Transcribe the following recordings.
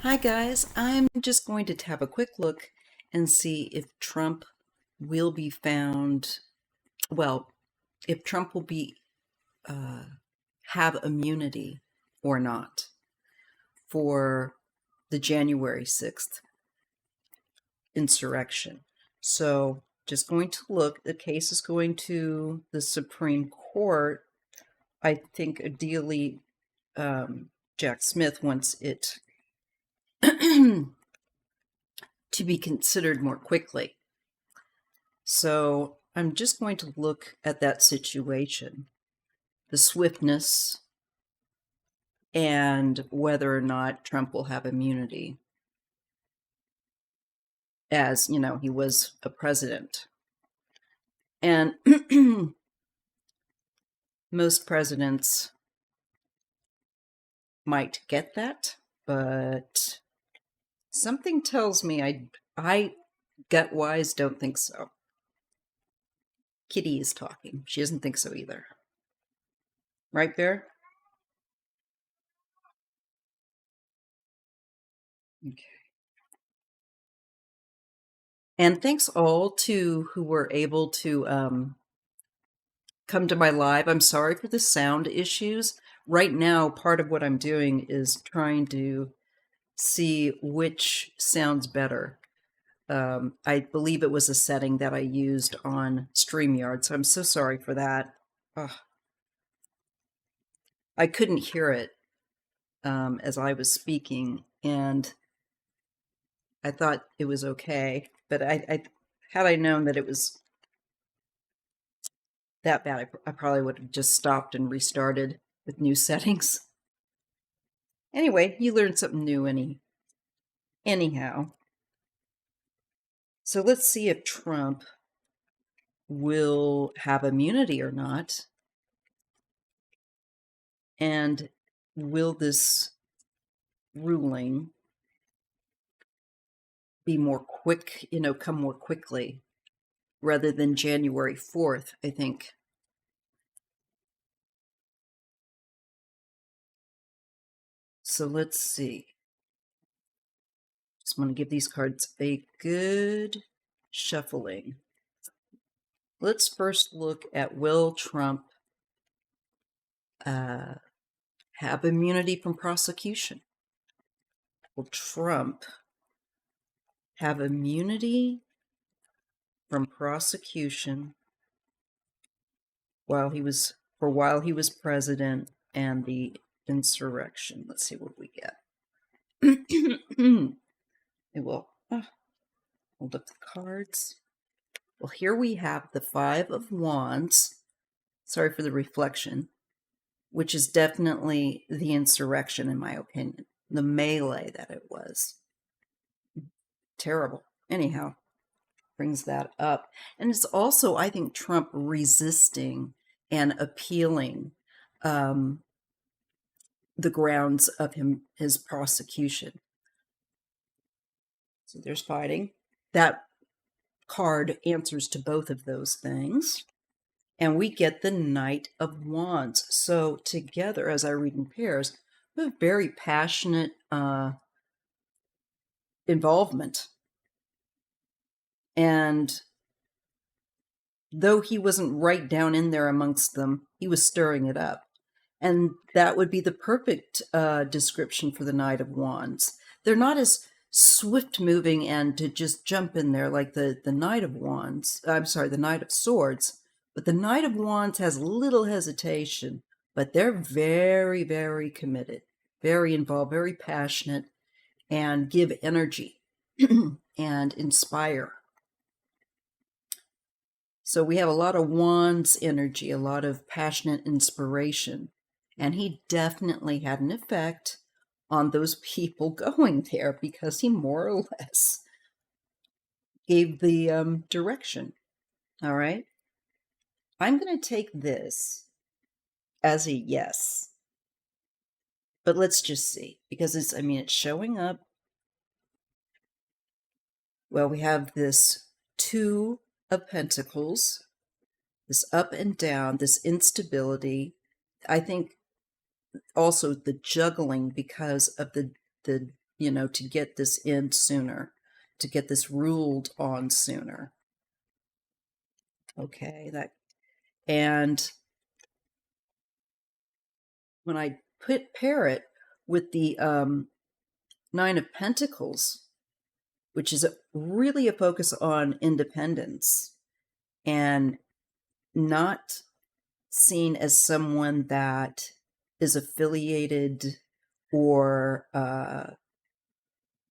Hi guys, I'm just going to have a quick look and see if Trump will be found, well, if Trump will be uh, have immunity or not for the January 6th insurrection. So just going to look, the case is going to the Supreme Court. I think ideally Jack Smith wants it to be considered more quickly. So I'm just going to look at that situation, the swiftness, and whether or not Trump will have immunity, as you know, he was a president. And most presidents might get that, but something tells me I gut-wise don't think so. Kitty is talking. She doesn't think so either. Right, Bear? Okay. And thanks all to who were able to come to my live. I'm sorry for the sound issues. Right now, part of what I'm doing is trying to see which sounds better. I believe it was a setting that I used on StreamYard, so I'm so sorry for that. Ugh. I couldn't hear it as I was speaking, and I thought it was okay, but had I known that it was that bad, I probably would have just stopped and restarted with new settings. Anyway, you learned something new anyhow. So let's see if Trump will have immunity or not. And will this ruling be more quick, come more quickly rather than January 4th, I think. So let's see. Just want to give these cards a good shuffling. Let's first look at, will Trump have immunity from prosecution? Will Trump have immunity from prosecution while he was president and the insurrection? Let's see what we get. It will hold up the cards. Well, here we have the Five of Wands. Sorry for the reflection, which is definitely the insurrection, in my opinion. The melee that it was. Terrible. Anyhow, brings that up. And it's also, I think, Trump resisting and appealing the grounds of his prosecution. So there's fighting. That card answers to both of those things. And we get the Knight of Wands. So together, as I read in pairs, we have very passionate involvement. And though he wasn't right down in there amongst them, he was stirring it up. And that would be the perfect description for the Knight of Wands. They're not as swift moving and to just jump in there like the Knight of Wands. I'm sorry, the Knight of Swords. But the Knight of Wands has little hesitation, but they're very, very committed, very involved, very passionate, and give energy and inspire. So we have a lot of Wands energy, a lot of passionate inspiration. And he definitely had an effect on those people going there because he more or less gave the direction. All right. I'm going to take this as a yes. But let's just see, because it's showing up. Well, we have this Two of Pentacles, this up and down, this instability. I think also the juggling because of the to get this in sooner, to get this ruled on sooner. Okay, and when I pair it with the Nine of Pentacles, which is really a focus on independence and not seen as someone that is affiliated or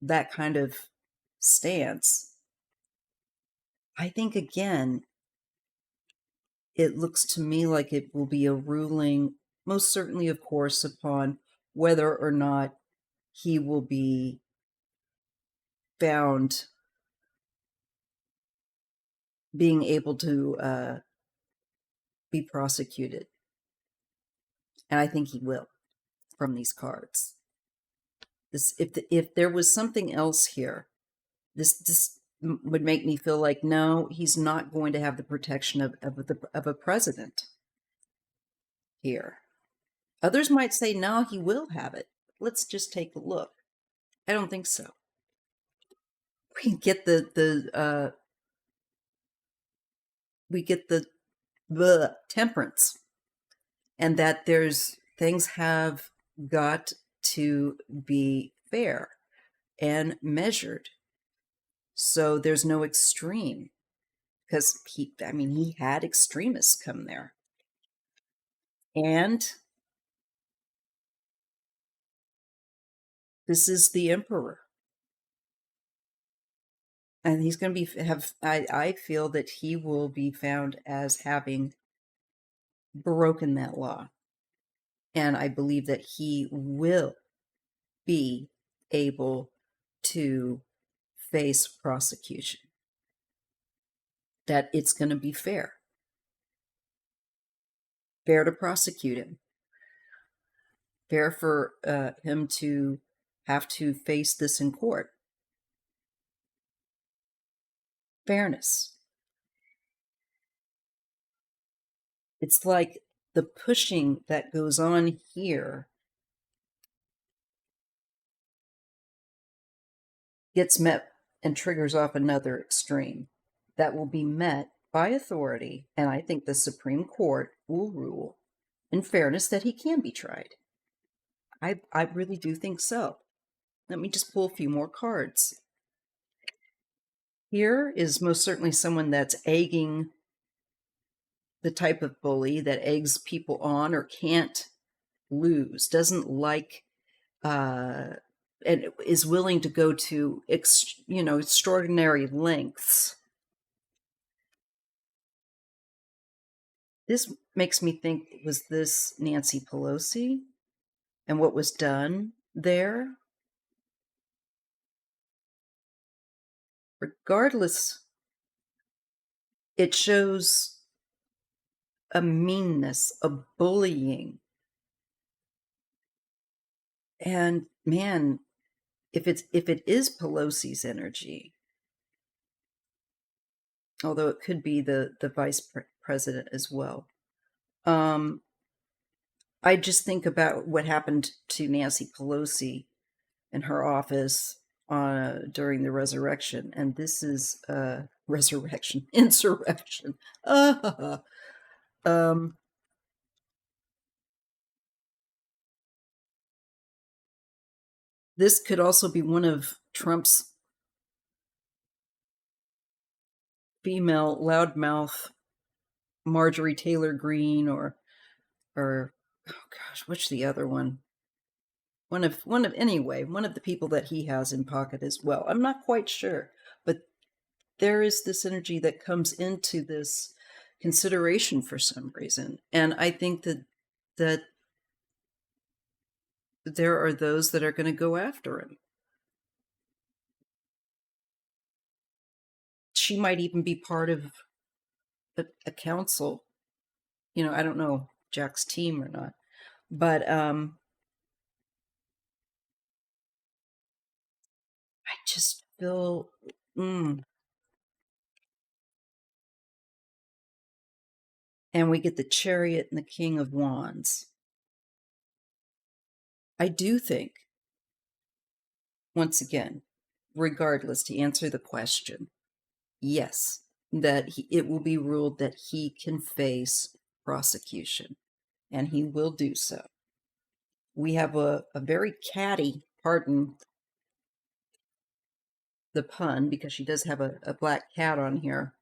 that kind of stance, I think, again, it looks to me like it will be a ruling, most certainly, of course, upon whether or not he will be found being able to be prosecuted. And I think he will, from these cards. If there was something else here, this would make me feel like, no, he's not going to have the protection of a president here. Others might say, no, he will have it. Let's just take a look. I don't think so. We get the temperance, and that there's things have got to be fair and measured. So there's no extreme, because he had extremists come there. And this is the emperor. And he's going to I feel that he will be found as having broken that law. And I believe that he will be able to face prosecution. That it's going to be fair. Fair to prosecute him. Fair for him to have to face this in court. Fairness. It's like the pushing that goes on here gets met and triggers off another extreme that will be met by authority, and I think the Supreme Court will rule in fairness that he can be tried. I really do think so. Let me just pull a few more cards. Here is most certainly someone that's egging, the type of bully that eggs people on or can't lose, doesn't like, and is willing to go to extraordinary lengths. This makes me think, was this Nancy Pelosi and what was done there? Regardless, it shows a meanness, a bullying. And man, if it is Pelosi's energy, although it could be the vice president as well. I just think about what happened to Nancy Pelosi in her office during the resurrection, and this is insurrection. This could also be one of Trump's female loudmouth, Marjorie Taylor Greene, or oh gosh, which the other one? One of the people that he has in pocket as well. I'm not quite sure, but there is this energy that comes into this consideration for some reason, and I think that there are those that are going to go after him. She might even be part of a council. I don't know Jack's team or not, but I just feel and we get the Chariot and the King of Wands. I do think once again, regardless, to answer the question, yes, that it will be ruled that he can face prosecution, and he will do so. We have a very catty, pardon the pun, because she does have a black cat on here,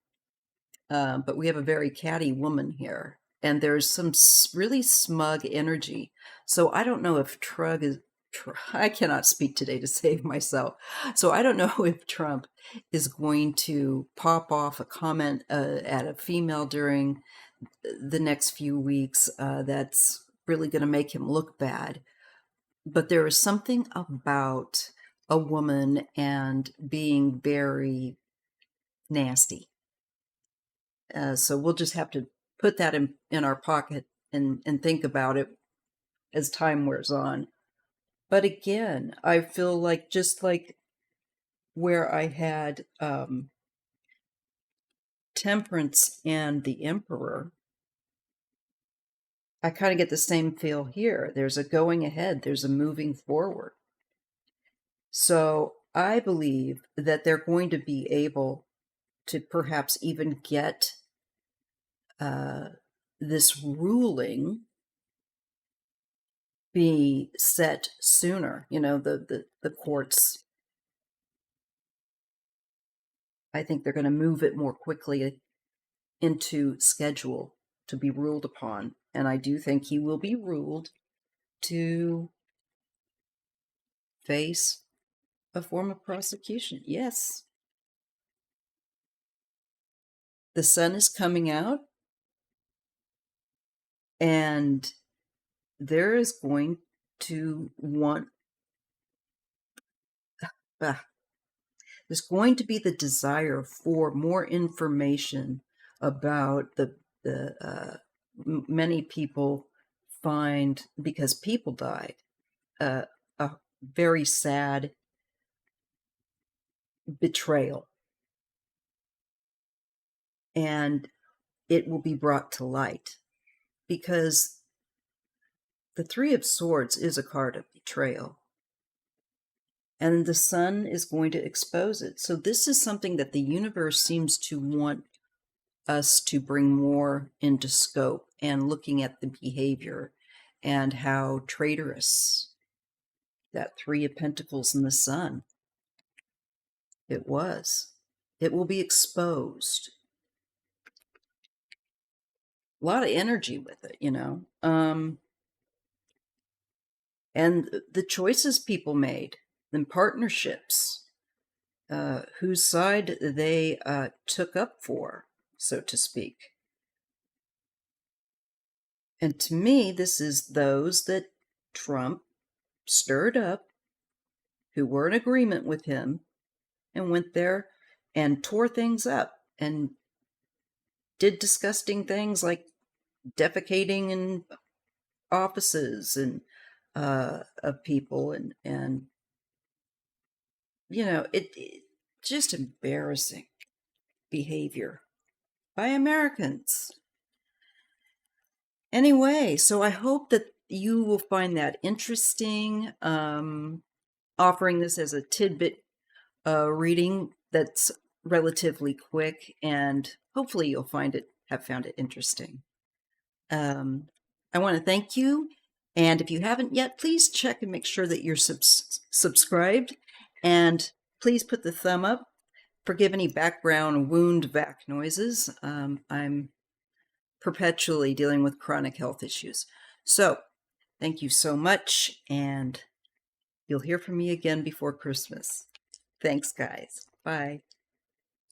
but we have a very catty woman here, and there's some really smug energy. So I don't know if I cannot speak today to save myself. So I don't know if Trump is going to pop off a comment at a female during the next few weeks that's really going to make him look bad. But there is something about a woman and being very nasty. So we'll just have to put that in our pocket and think about it as time wears on. But again, I feel like just like where I had Temperance and the Emperor, I kind of get the same feel here. There's a going ahead, there's a moving forward. So I believe that they're going to be able to perhaps even get this ruling be set sooner. You know, the courts, I think they're going to move it more quickly into schedule to be ruled upon. And I do think he will be ruled to face a form of prosecution. Yes. The sun is coming out, and there is going to there's going to be the desire for more information about the many people find, because people died, a very sad betrayal, and it will be brought to light, because the Three of Swords is a card of betrayal, and the sun is going to expose it. So this is something that the universe seems to want us to bring more into scope, and looking at the behavior and how traitorous that Three of Pentacles and the sun, it was. It will be exposed. A lot of energy with it, you know. And the choices people made, the partnerships, whose side they took up for, so to speak. And to me, this is those that Trump stirred up, who were in agreement with him, and went there and tore things up and did disgusting things like defecating in offices and of people, and you know, it just embarrassing behavior by Americans. Anyway, so I hope that you will find that interesting. Offering this as a tidbit reading that's relatively quick, and hopefully you'll have found it interesting. I want to thank you, and if you haven't yet, please check and make sure that you're subscribed, and please put the thumb up. Forgive any background wound vac noises. I'm perpetually dealing with chronic health issues. So thank you so much, and you'll hear from me again before Christmas. Thanks, guys. Bye.